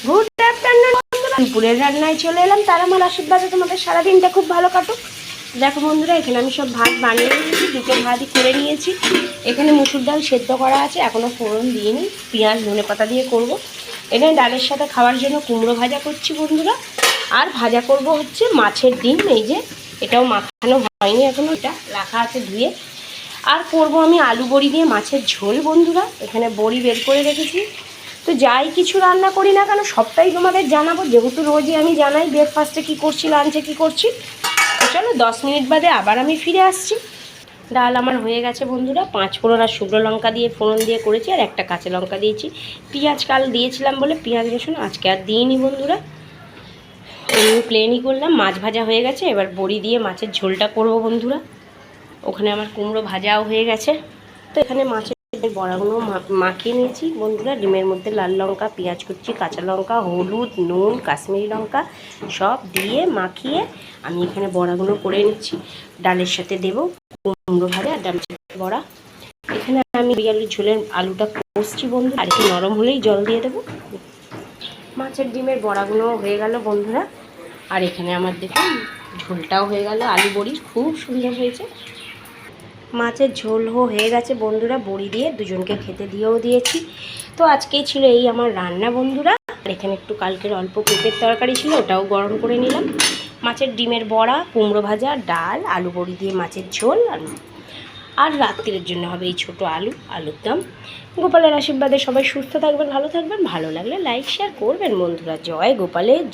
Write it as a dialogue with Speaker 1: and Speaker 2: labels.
Speaker 1: Good afternoon বন্ধুরা, দুপুরের রান্নায় চলে এলাম। তার আমার আশীর্বাদে তোমাদের সারাদিনটা খুব ভালো কাটুক। দেখো বন্ধুরা, এখানে আমি সব ভাত বানিয়ে নিয়েছি, দুটো ভাতই করে নিয়েছি। এখানে মুসুর ডাল সেদ্ধ করা আছে, এখনও ফোড়ন দিইনি, পেঁয়াজ ধনেপাতা দিয়ে করব। এখানে ডালের সাথে খাওয়ার জন্য কুমড়ো ভাজা করছি বন্ধুরা। আর ভাজা করব হচ্ছে মাছের ডিম, এই যে এটাও মাখানো হয়নি এখনও, এটা রাখা আছে ধুয়ে। আর করব আমি আলু বড়ি দিয়ে মাছের ঝোল বন্ধুরা। এখানে বড়ি বের করে রেখেছি। তো যাই কিছু রান্না করি না কেন সবটাই তোমাদের জানাবো, যেহেতু রোজই আমি জানাই ব্রেকফাস্টে কী করছি, লাঞ্চে কী করছি। তো চলো 10 মিনিট বাদে আবার আমি ফিরে আসছি। ডাল আমার হয়ে গেছে বন্ধুরা, 5 ফোড়ন আর শুকনো লঙ্কা দিয়ে ফোড়ন দিয়ে করেছি, আর একটা কাঁচা লঙ্কা দিয়েছি। পেঁয়াজ কাল দিয়েছিলাম বলে পেঁয়াজ রসুন আজকে আর দিইনি বন্ধুরা, প্লেনই করলাম। মাছ ভাজা হয়ে গেছে, এবার বড়ি দিয়ে মাছের ঝোলটা করব বন্ধুরা। ওখানে আমার কুমড়ো ভাজাও হয়ে গেছে। তো এখানে মাছের বড়াগুলো মাখিয়ে নিয়েছি বন্ধুরা। ডিমের মধ্যে লাল লঙ্কা, পেঁয়াজ কুচি, কাঁচা লঙ্কা, হলুদ, নুন, কাশ্মীরি লঙ্কা সব দিয়ে মাখিয়ে আমি এখানে বড়াগুলো করে নিচ্ছি। ডালের সাথে দেবো কুমড়ো ভাজা আর ডাল বড়া। এখানে আমি আলুর ঝোলের আলুটা কষছি বন্ধু, আর একটু নরম হলেই জল দিয়ে দেবো। মাছের ডিমের বড়াগুলো হয়ে গেল বন্ধুরা। আর এখানে আমার দেখুন ঝোলটাও হয়ে গেল, আলু বড়ির খুব সুন্দর হয়েছে। মাছের ঝোলও হয়ে গেছে বন্ধুরা, বড়ি দিয়ে দুজনকে খেতে দিয়েও দিয়েছি। তো আজকেই ছিল এই আমার রান্না বন্ধুরা। আর এখানে একটু কালকের অল্প পেঁপের তরকারি ছিল, ওটাও গরম করে নিলাম। মাছের ডিমের বড়া, কুমড়ো ভাজা, ডাল, আলু বড়ি দিয়ে মাছের ঝোল। আর রাত্রির জন্য হবে এই ছোটো আলুর দম। গোপালের আশীর্বাদে সবাই সুস্থ থাকবেন, ভালো থাকবেন। ভালো লাগলে লাইক শেয়ার করবেন বন্ধুরা। জয় গোপালের।